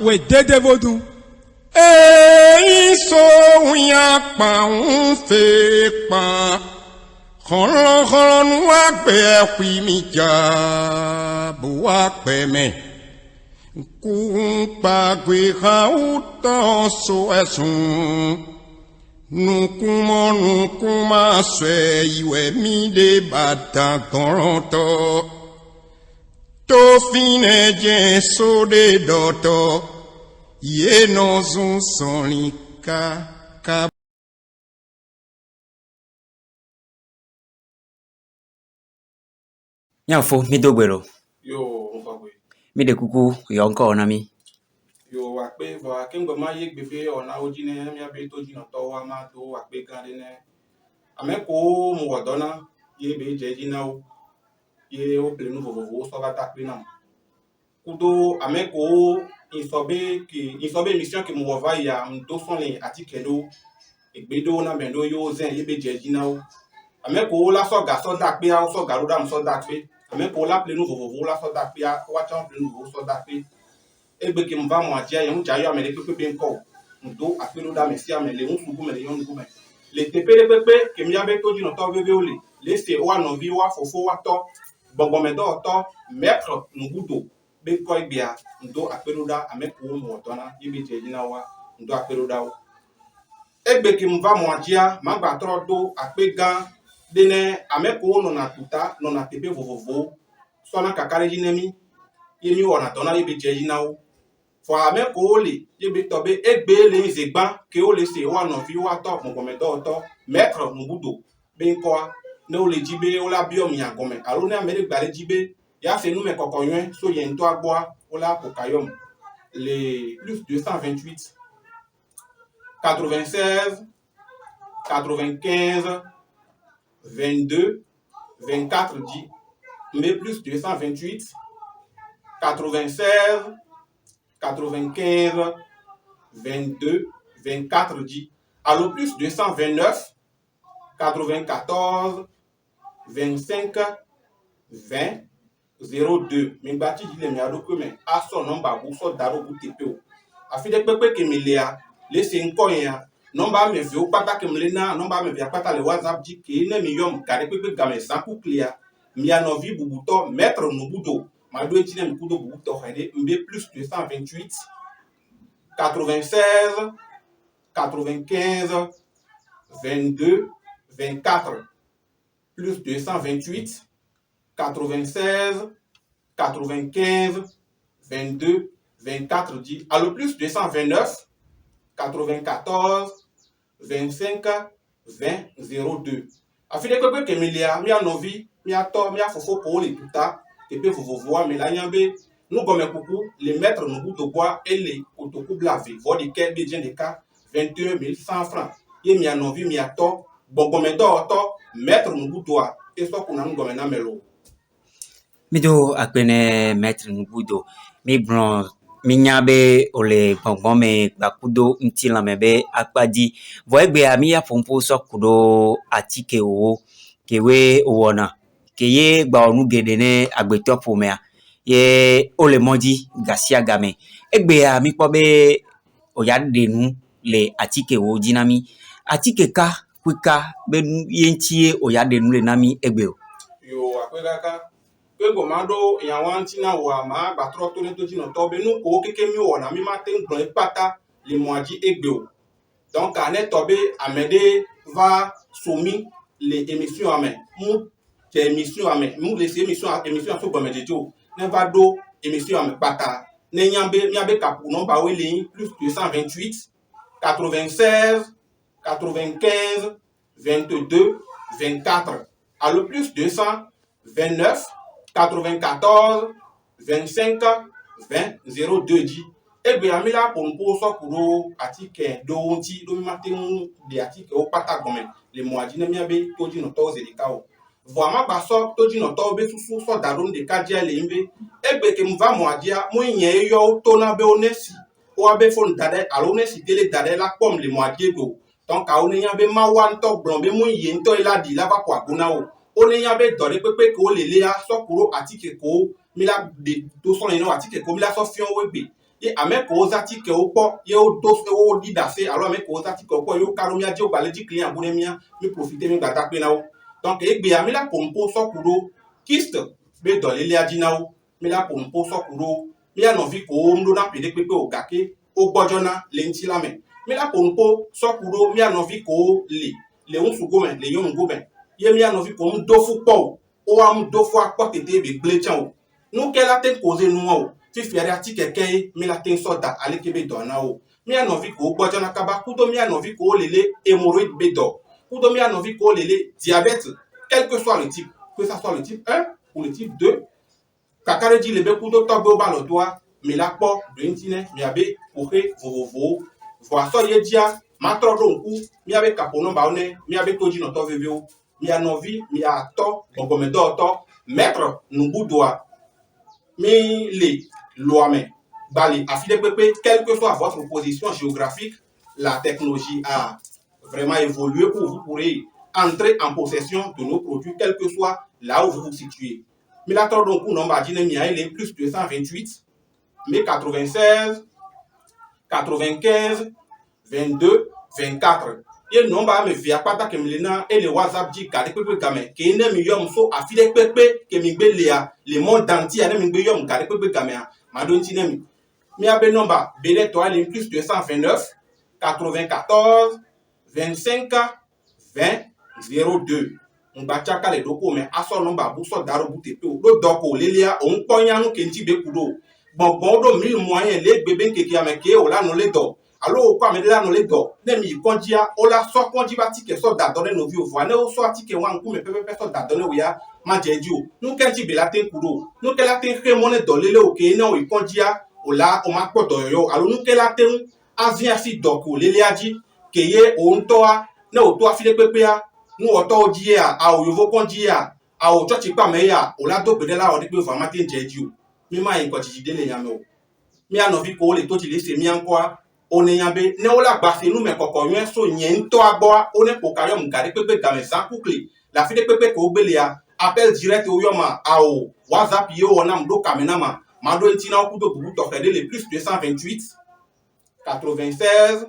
Ouais, dédé vaudou. Ils sont y'a pas on fait pas. Khon wa pe kwi mi ja bu wa pe me. Ku pa gwe kha u to so esun. Nu kuma swe iwe mi de bata toronto. To fine je so de doto. Ye no zun son ka Nyafo mi dogbero yo mfagwe mi de kuku yo nko na mi yo wa pe bo akengbe ma ye gbefe ona oji ne mi abe to jina to wa ma to wa pe kan de ne ame ko mu wodona ye be je jina o ye o ple nu vovovo so ga ta pe na kudo ame ko insobe mission ke mu wa ya ndo son le atikelo egbedo na bendo yo zen ye be je jina o ame ko la so ga so da pe a so ga ro da so da pe ame ko la ple nu vovovo la so da pe a wa chan ple nu vovovo so da pe egbe ke mva mo atia yon ja yo amele pepe nko ndo apelo da mesi amele un sugu mele yon gume le tepere pepe ke mi abe to jino to veve ole le se wa no vi wa fofo wa to gbogbo me do to maître ngudo be ko igbia ndo apelo da ame ko mo to na ibe je jina wa ndo apelo da o egbe ke mva mo atia ma gba tro do ape gan dene ame ko no na tuta no na tepe vovovo so na kakare jinemi yemi wona to na ibe je jina o for ame ko le ye be tobe egbe le nzegban ke o le se wa no fi wa to mo gome to maître ngudo be nko ne o le jibe o la biom ya gome aro ne amere gba le jibe ya se nu me kokoyun so ye nto agboa o la kokayom le plus 228 96 95 22 24 dit mais plus 228 96 95, 22, 24 dit. Alors plus 229, 94, 25, 20, 02. Mais bâti dit les miado que mais à son nombre ou son daro ou tepeo. A fi de pepe que me lea, laissez un coin. Nomba me vieux pata que me lena, nomba me via pata le WhatsApp dit que ne mi yom kare pepe game sans coup clear. Mi a novi bubuto mettre no budo. Ma doit être un coup de bout de plus 228 96 95 22 24 plus 228 96 95 22 24 dit alors plus 229 94 25 20 02 a fi de que milia mi a novi mi a to mi a fofo pour les tuta et puis vous voir mais là yambe nous comme coucou les mettre nous bout de bois et les autocoup lavé voir des quels bien des cas 21 100 francs et mi a novi mi a to bon comme to mettre nous bout doigt et ça qu'on a nous comme na melo mi do akpene maître ngudo mi bron mi nyabe ole gbongbon me bakudo nti la mebe akpadi vo egbe ami ya pompo so kudo atike o kewe owona keye gba onu gedene agbetopo me ye ole moji gasia game egbe ami pobe oyadenu le atike o jinami atike ka kwika be yentie oyadenu le nami egbe o yo akwega ka kwego mado ya wanti na wa ma gba tro to ni to jino to be nu ko keke mi wona mi ma te ngbon pata le moaji egbe o donc ane tobe amede va soumis les émissions à main mu des émissions à main mu les émissions so bon mejejo ne va do émission à main pata ne nyambe kapu non ba wele plus 228 96 95 22 24 à le plus 229 94 25 20 02 dit egbe amila pompo so kuro atike do wonti do mi matin de atike o pata gomen le moaji ne miabe toji no to zedika o Vraiment ba so to di no to be susu so daron de kadia le imbe egbe ke mva mo adia mo yen yo to na be onesi o abe fon dade alo onesi tele dade la pom le mo adie go donc a oni yan be ma wan to blon be mo yen to ila di la ba kwa gona o oni yan be dore pepe ko le le a so kuro atike ko mi la de to so yen atike ko mi la so fion wegbe ye ame ko atike o po ye o do o di dase alo ame ko atike o po yo karo mi adie o ba le di client abone mi profiter mi gata pe na o. Donc, egbe ya mi la pompo so kuro kiste be dole le adina o mi la pompo so kuro mi ya no vi ko ndo na pede pepe o gake o gbojona le nti la me mi la pompo so kuro mi ya no vi ko le un su gomen le yon gomen ye mi ya no vi ko ndo fu po o am do fu akpo tete be glechan o nu ke la ten cause nu o fi fiare ati keke mi la ten so da ale ke be dona o mi ya no vi ko gbojona kaba kudo mi ya no vi ko lele hémorroïde be do kudo mi ya no vi ko lele diabète quel que soit le type, que ça soit le type 1 ou le type 2, kakare di lebe kudo tobe o ba lo doa, mi la po de intine, mi abe ohe vovovo, voa so ye dia, ma tro do nku, mi abe kapono ba one, mi abe toji no to veveo, mi a novi, mi a to, bongo do to, maître nubu doa, mi le loame, bali, afide pepe, quelle que soit votre position géographique, la technologie a vraiment évolué pour vous pourrez entrer en possession de nos produits, quel que soit là où vous vous situez. Mais là, donc, on a dit que plus 228, mais 96, 95, 22, 24. Et non, bah, mais via pas ta kemlena et le WhatsApp dit qu'à l'époque, gamin, qui est un million, so, à filer pepe, que mi beléa, le monde entier, un million, qu'à l'époque, gamin, madone tinemi. Mais à benomba, belé, toi, les plus 229, 94, 25, 20, 02. On bacha ka le doko mais aso nomba bu so daro bu tepe o do doko lelia on konya no kenti be kudo bon do 1000 moyen le bebe keke ameke o la no le do allo ko amede la no le do ne mi konjia o la so konji ba tike so da done no vi o vo ne o so atike wan ku me pepe so da done o ya ma jeju nu kenti be la ten kudo nu ke la ten re mo ne do lele o ke na o konjia o la o ma po do yo allo nu ke la ten avia si doko lelia ji ke ye o ntoa ne o to afile pepe ya nu oto die a o yovo konji a o church pa me ya o la do gbede la o de pe fa ma tin jeju mi ma yin ko ti de le yan me o mi ano vi ko le to ti le se mi anko a o ne yan be ne o la gba se nu me kokko yen so yen to agbo a o ne po kayo mu gade pepe ga me san kukle la fi de pepe ko gbele a appel direct o yo ma a o WhatsApp ye o na mdo kamena ma do ntina o ku do bubu to fede le plus 228 96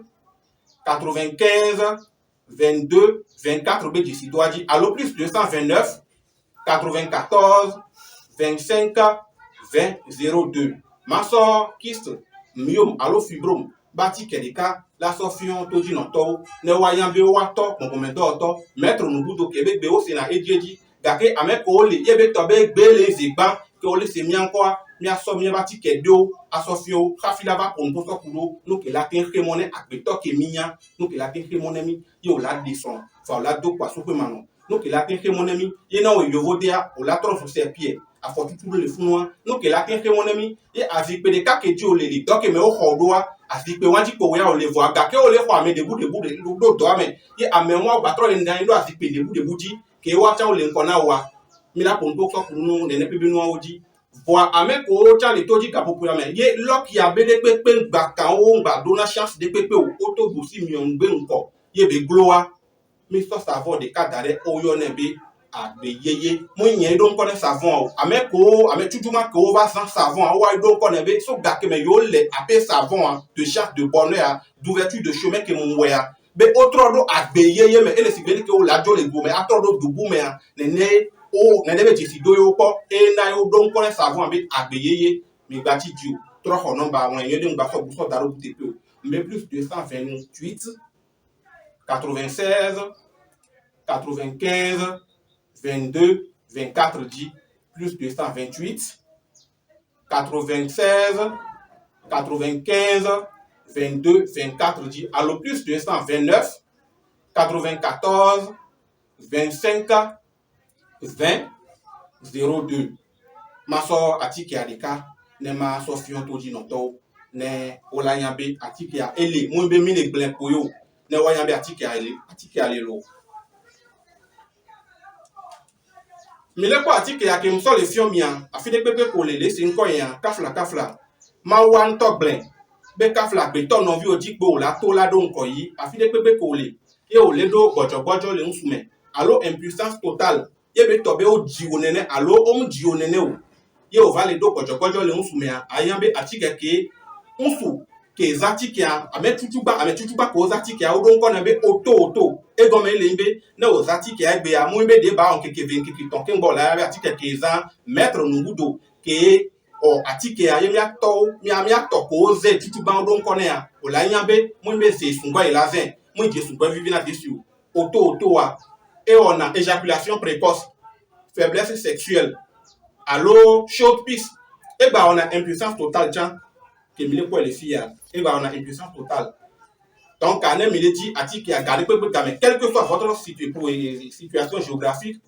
95 22, 24 B du citoyen, allo plus 229, 94, 25, 20, 02. Maso, kiste, myome, allo fibrome, bati kedika, la sofion, toji noto, ne wayambe wato, konkomendo to, maître nubudo kebe beo sena edjeji, gake ameko ole, yebe tobe gbele zigban, ke ole se miankwa, mi aso mi bati kedo asofio khafila va pompo so kudo no ke la tin remone akbeto ke minya no ke la tin remone mi yo la dison fa la do kwa so pe mano no ke la tin remone mi ye na o yovo dia o la tron so se pie a fo tutu le funwa no ke la tin remone mi ye azipe de ka ke di o le li do ke me o khodoa azipe wanji ko ya o le vo aga ke o le kwa me de bu do do ame ye ame mo gba tro le ndan do azipe de bu di ke wa cha o le nkona wa mi la pompo so kuno ne ne pe binu oji voa avec o cha le toji kapopula me ye lok ya be de pepe gba kan o gba dona chance de pepe o autobus mi on gbe nko ye be gloa mi so savon de kadare o yo ne be agbe yeye mo yen do nko ne savon o avec o ame tutuma ko va sans savon o wa do nko ne be so gba ke me yo le ape savon de chance de bonheur d'ouverture de chemin que mon wea be otro do agbe yeye me ele si be ke o la jo le go me atro do dubu me ne o ne debe jisi do yo po e na yo don ko savon bi agbeyeye mi gba ti ju tro ho number awon eyan de ngba so bu so daro bu tepe o mbe plus 228 96 95 22 24 dit plus 228 96 95 22 24 dit allo plus 229 94 25 20 02. Maso atike adika ne ma so fion toji noto ne olayambe atike a ele mo be mi le glen koyo ne wayambe atike a ele lo Mile kwa atike ya ke mso le fion mia afide pepe ko le sin ko yan kafla ma wan to blen be kafla pe to no vi ojigbo la to la do nko yi afide pepe ko le ye o le do bojo le nsume allo impuissance totale ye be to be o jiwo nene allo o mu jiwo nene o ye o va le do bojo le nsume ayan be atike ke nsu ke zatike a ame tutuba ko zatike a o do nko na be oto e gome le mbe na o zatike a gbe a mu mbe de ba on keke venkiki ton ke ngbo la ya atike ke za maître nubudo ke o atike a ye mi to ko ze tutuba o do nko na ya o la yan be mu mbe se sungo e la zen mu je sungo vivi na dessus oto a et on a éjaculation précoce faiblesse sexuelle allo short piece et ba on a impuissance totale tiens que mille pour les filles et bah on a impuissance totale donc quand on dit attique a gardé peu mais quelle que soit votre situation géographique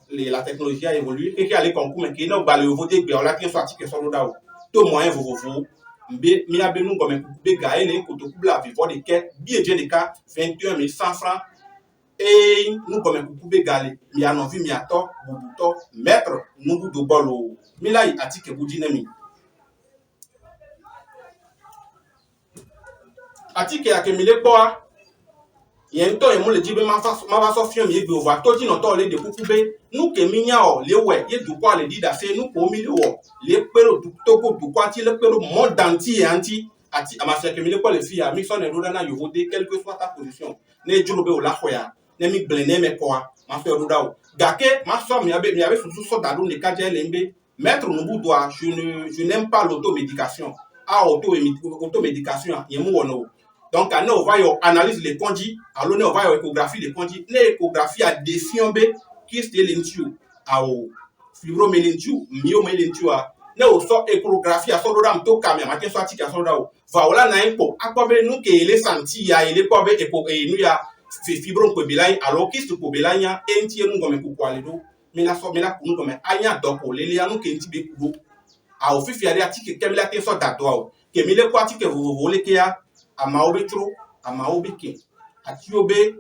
la technologie a évolué et qui allait concours mais qui n'a pas le voter on l'a qui soit attique sur l'eau tout moyen vous mais mi a benu comme be gaé les koto kubla vivre de quai bien de cas 21 100 francs et nous comme be galé mi a non vu mi a to bubuto mettre nous do bolo mi là attique budinami atike ya kemile kwa yento e mo le jibe ma va so fion mi egbe over to ji no to le de kukube nu ke minya o le we ye du kwa le dida se nu ko mi le wo le pero du to ko du kwa ti le pero monde entier anti ati amase kemile kwa le fi ya mi so ne roda na yo voter quelle que soit ta position ne julo be o la hoya ne mi blene me kwa ma fe roda o gake ma so mi abe so da do ne ka je le mbe maître nubu doit je n'aime pas l'automédication automédication yemu wono. Donc, on va analyse les conduits, alors on va échographie les conduits. L'échographie a des fiombe qui est l'intio, à fibromélentiu, myomélentiu, ne o so échographie à son ram to caméra, matin soit tika son rao. Voilà na impo. Akobe nous que les senti ya ele kobe écho et nous ya fibrom kobelai alors qui se kobelai ya entier nous comme ko do. Mais la so mais la nous comme anya doko lele ya nous que enti be kudo. A ofifi ya atike kemela te so datwa. Kemile ko atike vous volez ke ya amaobe tro amaobe ke atiobe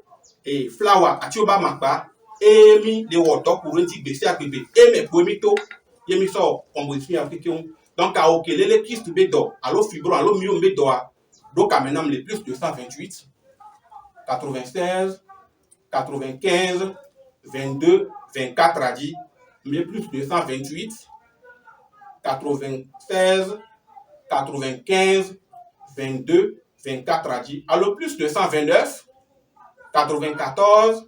e flower atioba makpa emi le woto kurenti gbese agbebe eme poemito yemi so composition africain donc a okelele kist be do allo fibro allo myo be do donc amenam le plus de 128 96 95 22 24 a dit mais plus de 128 96 95 22 24 a dit, alors plus de 129, 94,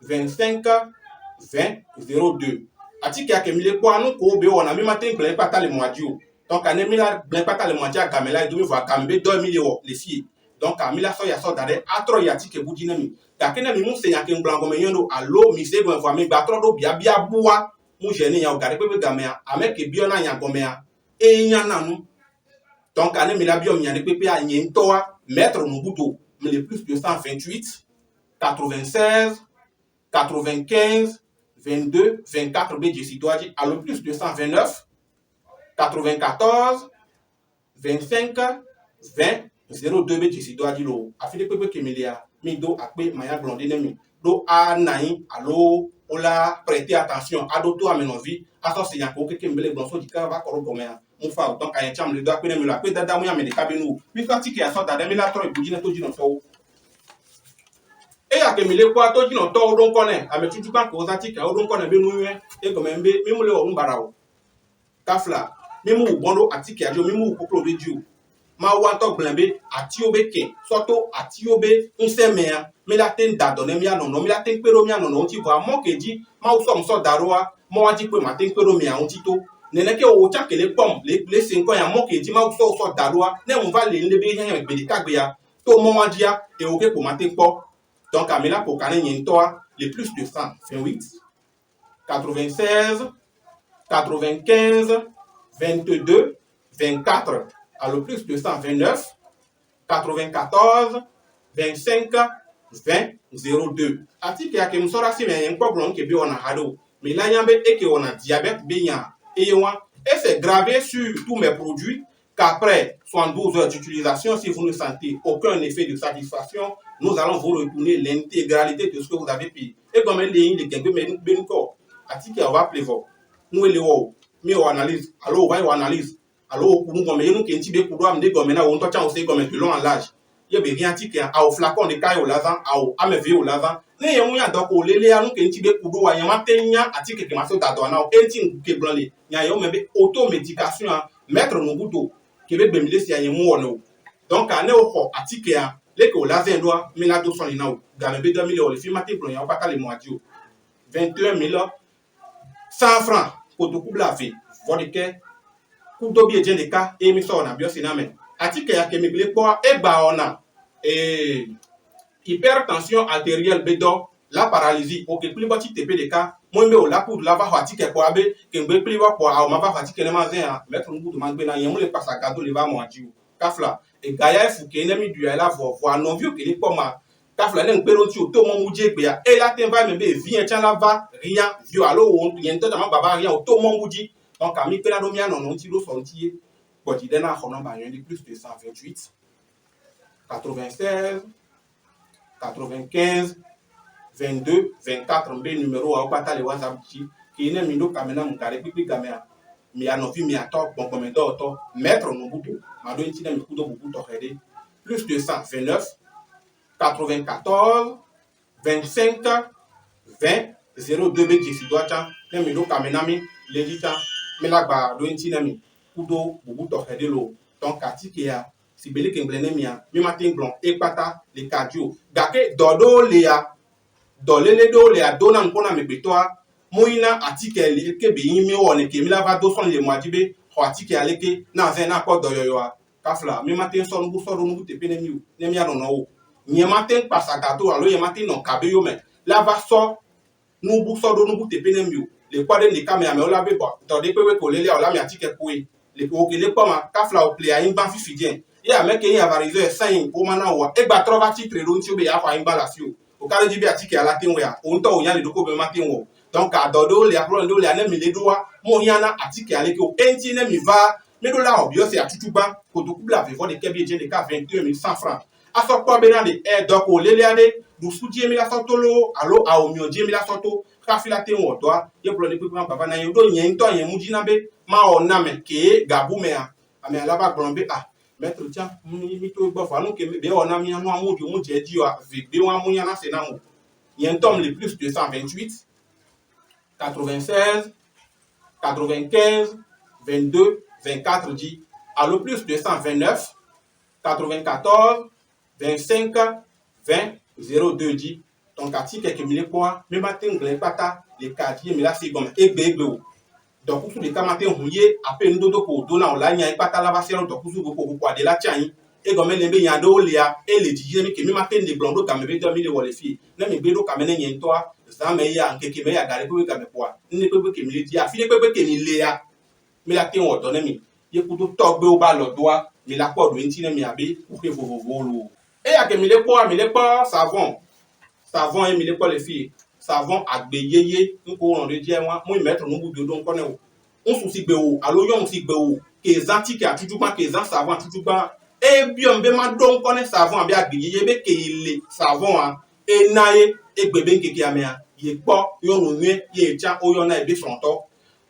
25, 20, 02. Atiki a kemile kwa nou ko be on a mi matin plein pata le moadio. Donc a nemi la plein pata le moadia gamela et demi voa kambe 2000 € les filles. Donc a mi la so ya so dare atro ya tike budinami. Ta kena mi mu se ya ken blanco menyondo allo mi se go voa mi batro do bia bua mu jeni ya o gare pe gamea avec ke biona ya gomea e nya nanu. Donc, année Milabium, il y a des pépés à Nientoa, mettre nos boutons, mais les plus de 128, 96, 95, 22, 24 BG à le plus de 129, 94, 25, 20, 02 BG l'eau. A fait des pépés qui m'élia, mido, akbe, maya blondine, do a naï, allo, on l'a prêté attention, à d'autres à mes envies, à ça c'est un peu qui me lève dans son dit va corroborer. Mufa donc a yacham le doit pene me la pe dada mu ya me de kabenu mi fati ki aso dada mi la tro ibujina to jino so e ya ke mi le kwa to jino to don kone a me tutu kan ko zati ka don kone be nu ye e go me mbe mi mu le o mbara o kafla mi mu bondo atiki ajo mi mu koklo be ju ma wa to glembe ati obeke soto ati obe nsemea mi la ten dado ne mi ano no mi la ten pero mi ano no ti vo mo keji ma u so mso daroa mo wa ji pe ma ten pero mi an ti to neneke o chake le pom le 5 ya mo ke di ma so daroa ne on va le be yan be de kagbe ya to mo wa dia e o ke ko ma te po donc amela pour kanen yen to le plus de 128 96 95 22 24 à le plus de 129 94 25 20 02 atike ya ke msora si me yen ko blon ke bi ona hado mais la yambe e ke ona diabète be yan et c'est gravé sur tous mes produits qu'après 72 heures d'utilisation, si vous ne sentez aucun effet de satisfaction, nous allons vous retourner l'intégralité de ce que vous avez payé. Et comme les lignes de Gengue Benko, Atike on va prévoir. Nous les wo. Mi on analyse. Alors on va on analyse. Alors nous comme nous qui ntibe kudo am de comme na on to chan aussi comme long en large. Ye be rien atike a au flacon de caille au lavant a au ameve au lavant. Ne ye mu ya doko lele anu ke ntibe kudo wa yama tenya atike ke maso da do na o enti ke blanle. Nya yo mebe automédication mettre no buto ke be bemile si ya mu wono. Donc ane o ko atike a leke o lazen doa mi la do son ina o ga mebe 2000 o le fi mate blan ya o pata le moadio 21 100 francs pour tout couple la vie vodike kudo bi ejen de ka e mi so na bio siname atike ya ke mi gle po e ba ona hypertension artérielle bedo la paralysie o ke pli boti TP de ka mo me o la pour la va atike ko abe ke ngbe pli wa ko a o ma va atike ne ma zen a mettre ngudu ma gbe na yen mo le passa gado le va mo adio kafla e gaya fu ke ne mi du ya la vo non vieux ke le po ma kafla ne ngbe ron ti o to mo mu je gbe ya e la ten va me be vi en chan la va rien vieux alo o yen to ma baba rien o to mo mu ji donc ami pe la do mi anon ti lo so ti but il dena honon ba yon plus de 128 96 95 22 24 mbe numéro a pata le WhatsApp ti ki ne mi do kamena mu kare pipi kamera mi anofi mi atok bon comme to mettre no buto ma do ti na mi kudo buto xede plus de 129 94 25 20 02 be si do cha ne mi do kamena mi le ta mi la gba do ti na mi kudo buto xede lo donc atike ya si bele ke nglene mia mi matin blanc e pata le cardio gake dodo le ya dolele do le ya dona nkona me betoa moina atike le ke be yin mi woni ke mi la va do son le moadibe ho atike aleke na zen na ko doyoyo a kafla mi matin so nu so nu te pene mi ne mi ano no nye matin pasa gato alo ye matin no kabeyo me la va so nu bu so do nu te pene mi le kwade ni kamera me o la be bo to de pe we ko le o la mi atike kuwe le ko ke le poma kafla o play a yin ban fifidien ya meke ya varize sain o mana wa e gba trova titre lo nti o be ya fa imbalasio o kale di bi atike ala tin we a o nto o yan le doko be matin wo donc adodo le apro ndo le ane mi le doa mo yana atike ale ke o enti ne mi va me do la obio se atutuba ko to kubla ve vo de kebi je de ka 22100 francs aso ko be na de e doko le le ade du sudie mi la sotolo alo a o mi o je mi la soto ka fila tin wo doa ye pro le pe baba na yo do yen to yen mu jina be ma o na me ke gabu me a ame ala ba gbonbe a mettre tiens mi to bo fa no ke be on a mi anu amudu mu je di o avec be wa mu yana se na mo yen tom le plus de 128 96 95 22 24 dit à le plus de 129 94 25 20 02 dit donc atike ke mi le quoi me matin ngle pata le quartier mi la se gom egbe o donc kusu de kamate huye ape ndodo ko dona ola nya ipata la basero donc kusu ko ko de la tian e go mele be nya do lia e le di mi ke mi mate de blondo ka me be 2000 wole fi na mi be do ka me ne yen to za me ya nke ke me ya gare ko ka me kwa ni pe ke mi le di afi ne pe ke mi le ya mi la tin o do ne mi ye ku do to gbe o ba lo do a mi la po do nti ne mi abi ku ke vovovo lo e ya ke mi le po savon e mi le po le fi savon agbeyeye nko ron de je won mo mettre no budo don ko ne o on su si gbe o alo yo si gbe o ke zanti ke atujupa ke zan savon atujupa e bi on be ma don ko ne savon abi agbeyeye be ke ile savon a e naye e gbebe nkeke amea ye po yo no nwe ye cha o yo na e be fronto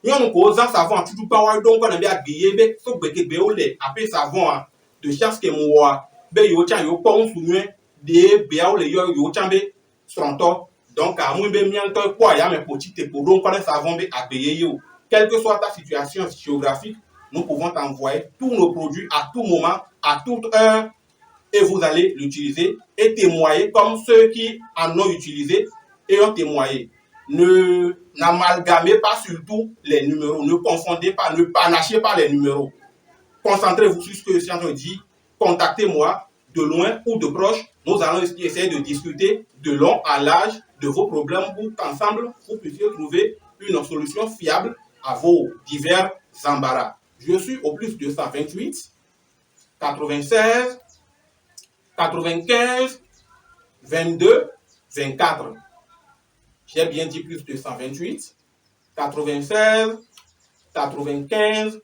yo ko zan savon atujupa wa don ko na bi agbeyeye be so gbe ke gbe o le ape savon a de chance ke mo wa be yo cha yo po on su nwe de be a o le yo cha be fronto. Donc, à moins de mianto quoi, ya mes petites pour donc connaître savon be abeyer yo. Quelle que soit ta situation géographique, nous pouvons t'envoyer tous nos produits à tout moment, à toute heure, et vous allez l'utiliser et témoigner comme ceux qui en ont utilisé et ont témoigné. Ne n'amalgamez pas surtout les numéros, ne confondez pas, ne panachez pas les numéros. Concentrez-vous sur ce que les gens dit. Contactez-moi de loin ou de proche. Nous allons essayer de discuter de long à large de vos problèmes pour qu'ensemble, vous puissiez trouver une solution fiable à vos divers embarras. Je suis au plus de 128, 96, 95, 22, 24. J'ai bien dit plus de 128, 96, 95,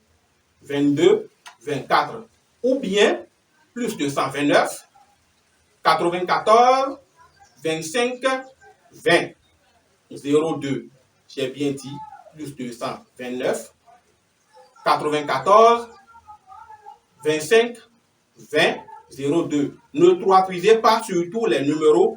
22, 24. Ou bien plus de 129, 94, 25, 20, 02. j'ai bien dit, plus 229, 94, 25, 20, 02. Ne traduisez pas surtout les numéros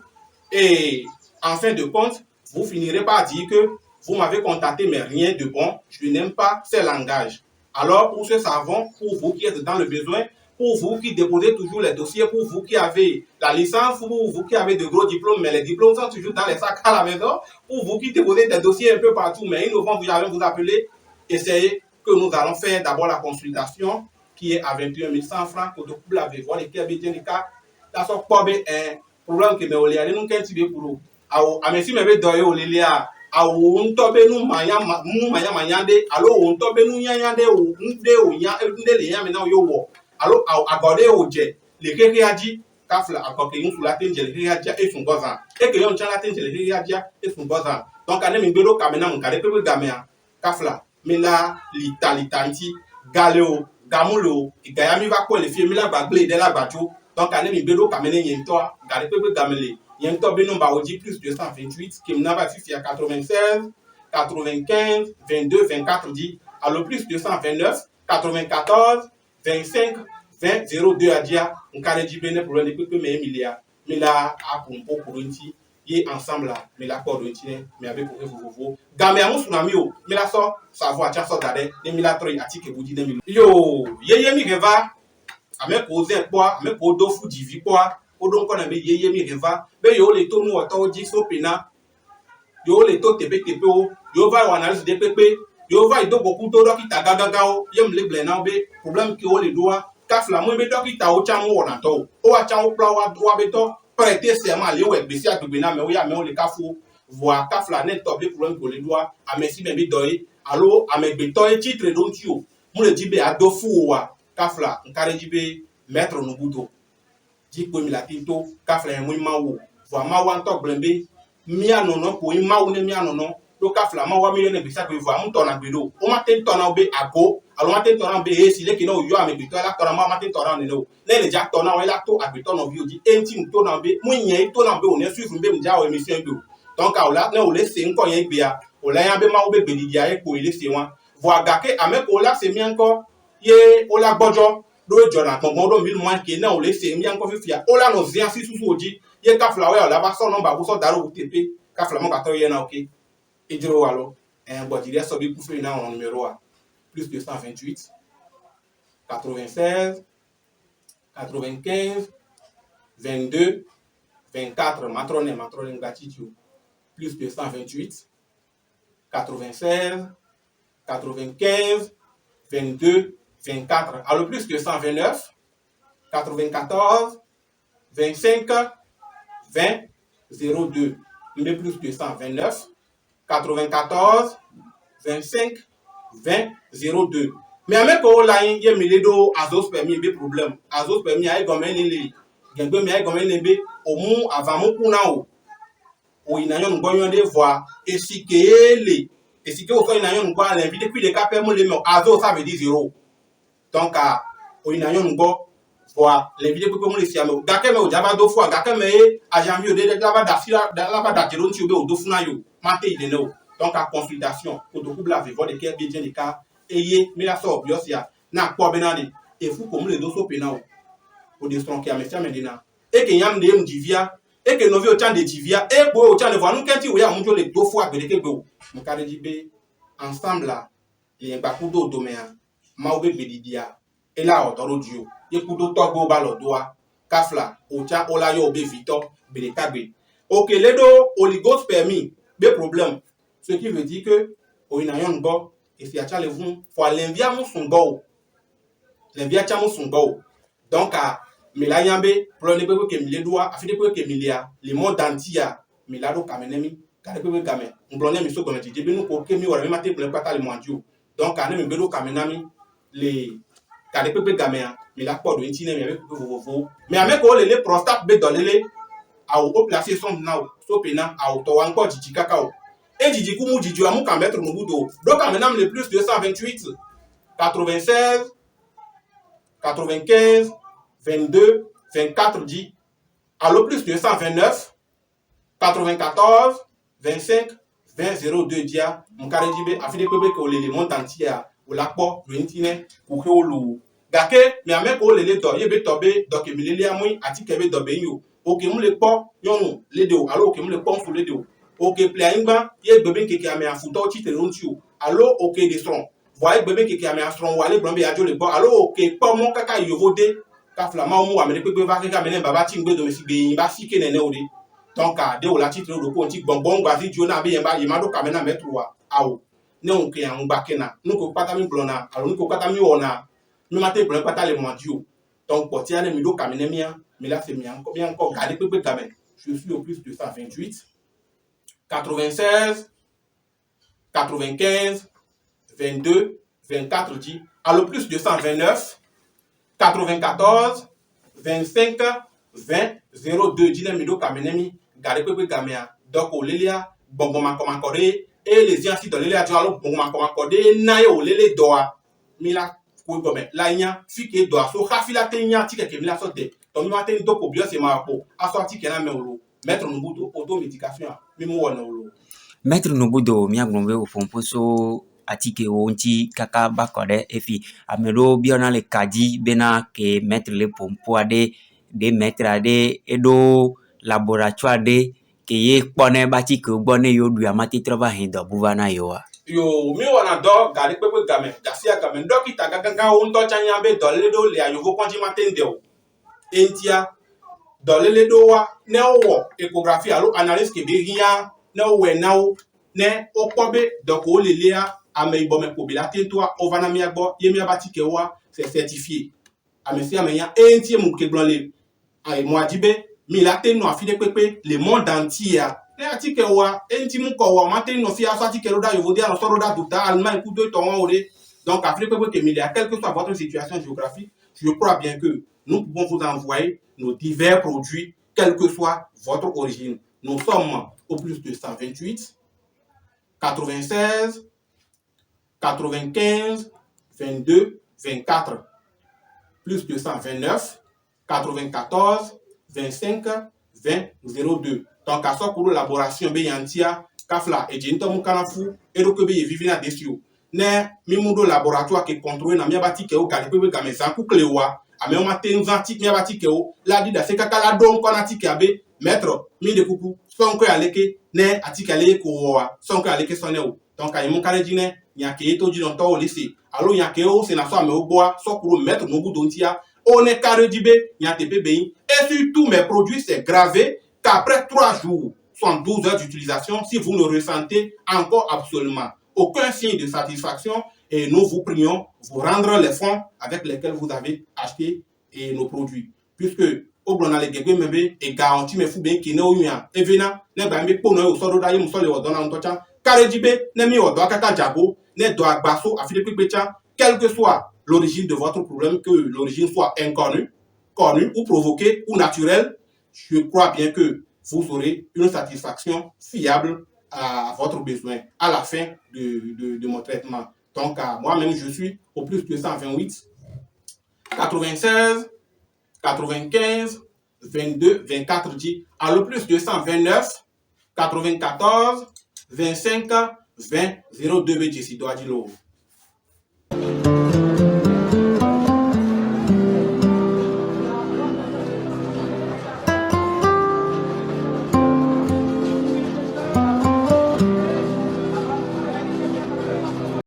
et en fin de compte, vous finirez par dire que vous m'avez contacté mais rien de bon, je n'aime pas ces langages. Alors pour ce savon, pour vous qui êtes dans le besoin, pour vous qui déposez toujours les dossiers, pour vous qui avez la licence, pour vous qui avez de gros diplômes, mais les diplômes sont toujours dans les sacs à la maison, pour vous qui déposez des dossiers un peu partout, mais ils ne vont jamais vous appeler, essayez que nous allons faire d'abord la consultation qui est à 21 100 francs pour tout la voir les cas bien les cas la so pas un problème que me ole ali nous quand tu pour awo amesi me be doye ole le a awo nto be nu manya de alo o nto be nu yanya de o nde o nya nde le nya me na yo wo alo agode o je le keke aji kafla akoke yin sula tenje le keke aji e fun gozan e ke yon chala tenje le keke aji e fun gozan donc ane mi gbero kamena mun kare pe gamea kafla me la litanti galeo gamulo igayami va ko le fi mi la gbagble de la gbajo donc ane mi gbero kamene yen to gare pe gamele yen to be no ba oji plus 228 qui m'na va fi à 96 95 22 24 dit alors plus 229 94 25 20 02 a dia on kare di bene problème de pe me emilia mi la a pour nti ye ensemble là mais l'accord de nti mais avec pour vous game amu tsunami o mi la so savoir cha so dade ni mi la troy atike budi de mi yo ye mi reva ame ko ze po ame ko do fu divi po o don ko na be ye mi reva be yo le to nu oto ji so pena yo le to tepe o yo va o analyse de pepe yo va ido boku to dokita gagaga o ye mi le ble na be problème ki o le doa kafla mo be dokita o cha mo wona to o wa cha o pla wa be to prêter serment le we gbesi agbegbe na me o ya me o le kafu voir kafla net to be problème ko le doa amesi me be doy allo amegbe to e titre don ti o mo le dibe adofu wa kafla nkare dibe mettre no buto di ko mi la tinto kafla en mo ma wo voir ma wa to blembe mi anono ko ma wo ne mi anono do kafla ma wa mi ne gbesi agbegbe voir mo to na gbedo o ma ten to na obe ago allo ma ten to na be e si le ki no yo amegbe to la to na ma ten to na ne no le ja to na o la to agbe to na bi o di enti to na be mo yen to na be o ne suivre be mo ja o emission do donc a o la ne o le se nko yen gbe ya o la yan be ma o be gbedi dia e ko ile se won voir gake ame ko la se mi anko ye o la gbojo do jona gbongbon do mi mo ke na o le se mi anko fifia o la no zia si susu oji ye kafla we o la ba so number bo so daro o tepe kafla mo ba to ye na okay ejiro wa lo bodi le so bi ku fe na on numéro a plus 228 96 95 22 24 matrone gratitude plus 228 96 95 22 24 alors plus 229 94 25 20 02 mais plus 229 94 25 20 02 mais avec ko la yin ye mi le do azos permis be problème azos permis ay gomen ni le gengbe mi ay gomen ni be o mu avant mu kuna o inayon ngboyon de voir esikele o so inayon ngba la invité puis de ka permis le azos ça veut dire 0 donc o inayon ngbo voir l'invité pour que mo le siame gake me o jaba do fois gake me a janvier de jaba da fila da la ba da jero nti o be o do funa yo mate ile no donc à consultation pour to kubla vivre de quel bien de cas eye mi la so biosia na kpo benani e fu ko mu le do so pena o de stron ki amesia medina e ke yam de mdivia e ke novi o chan de divia e bo o chan de voir nous kenti o ya mu jo le do fois gbede ke gbo mo kare di be ensemble là e gba ku do domea ma o be bedidia e la o toro dio e ku do to go ba lo doa kafla o cha o la yo be vito bede kagbe OK le do oligos permis be problème ce qui veut dire que o inayon go et si acha le vun faut l'envia mon sungo l'envia cha mon sungo donc mi la yambe problème be que mi le doa afide que mi lia le monde entier mi la do kamenemi kare pe game mblone mi so ko ti be nu ko ke mi wora mi mate problème pata le mondio donc ane mi be do kamenami le kare pe game mi la po do ntine mi avec vovo mais avec ko le prostate be dolele a o placer son na so pena a o to wan ko jiji kakao et jiji ku mu jiji amu kan mettre no budo donc amenam le plus 228 96 95 22 24 dit à le plus 229 94 25 20 02 dia mkare jibe afide pepe ko le monte entier o la po rentine ko ke o lu gake mi ame ko le do yebe tobe do ke mi le amui ati kebe do be yo o ke mu le po yonu le de o alo o ke mu le po fu le de o ke play ingba ye gbebe keke ame afuto chi te ronti o alo o ke de strong voye gbebe keke ame strong wale brombe ajo le po alo o ke po mo kaka yovode ka flama mu ame pepe va keke ame baba chi ngbe do me si be ba si ke nene o de donc de o la titre do ko nti gbongbon gba si jona be yemba yemado kamena metroa awo ne on ke an gba kena nu ko pata mi blona alo nu ko pata mi ona mi mate blon pata le mondio donc porti ane mi do kamene mia mi la c'est mia encore bien encore garder pepe kamen je suis au plus de 128 96 95 22 24 dit à le plus de 129 94 25 20 02 dit mi do kamene mi garder pepe kamea donc o lelia bongo makomakore et les gens si dans les alo bongo makomakore na yo lele doa mi la ko gome la nya fike doa so khafila tenya ti keke mi la so de to mi maten do ko bio se ma po aso ti kena me olo mettre no buto automédication mi mo wona olo Maître Nobudo miagrombe o pomposo atike onti kaka bakode efi amelo biona le kadi bena ke mettre le pompo ade de mettre ade edo laboratoire de ke ye pone bati ke gbone yo du amati travail do buvana yo yo mi wona do gari pepe game dasia game do kita gaga on to chanya be do le do le ayo ko konji maten de o entia do le do wa ne wo échographie alo analyse ke be ria ne we now ne opobe donc o lelea ame ibome pobila tentoa ovana mi agbo ye mi abati ke wa c'est certifié amesi amenya entie mu ke blonle ay mo adibe mi la teno afide pepe le monde entier ne atike wa enti mu ko wa maten no fi aso atike roda yovodi an so roda douta allemand coup de ton ore donc afide pepe que mi la quelle que soit votre situation géographique je crois bien que nous pouvons vous envoyer nos divers produits quelle que soit votre origine. Nous sommes au plus de 128, 96, 95, 22, 24, plus de 129, 94, 25, 20, 02. Donc, à ce pour l'élaboration, béyantia, kafla, et jinto mukanafu, et donc, bé vivina desio. Ne, mimudo laboratoire qui contrôle na miabati ke o galipebe gamezanku klewa. Ame o maten zantik miabati ke o la di da se kaka la don konati ke abe maître mi de kuku sonko aleke ne atike ale ko wa sonko aleke sonne o donc ay mon kare dine nyake to di don to o lisi alo nyake o se na so ame o boa so kuro maître no bu dontia on est carré dibe nyate pe bein et surtout mes produits c'est gravé qu'après 3 jours 72 heures d'utilisation si vous ne ressentez encore absolument aucun signe de satisfaction et nous vous prions vous rendre les fonds avec lesquels vous avez acheté et nos produits puisque au blona le gege mebe et garanti me fu ben kine o yan evena ne ba mi po no o so do da ye mu so le o do na nto cha kare jibe ne mi o do akaka jago ne do agbaso afide pepe cha quelle que soit l'origine de votre problème que l'origine soit inconnue connue ou provoquée ou naturelle je crois bien que vous aurez une satisfaction fiable à votre besoin à la fin de mon traitement. Donc, moi-même, je suis au plus de 128, 96, 95, 22, 24 dit, à le plus de 129, 94, 25, 20, 02 BGC.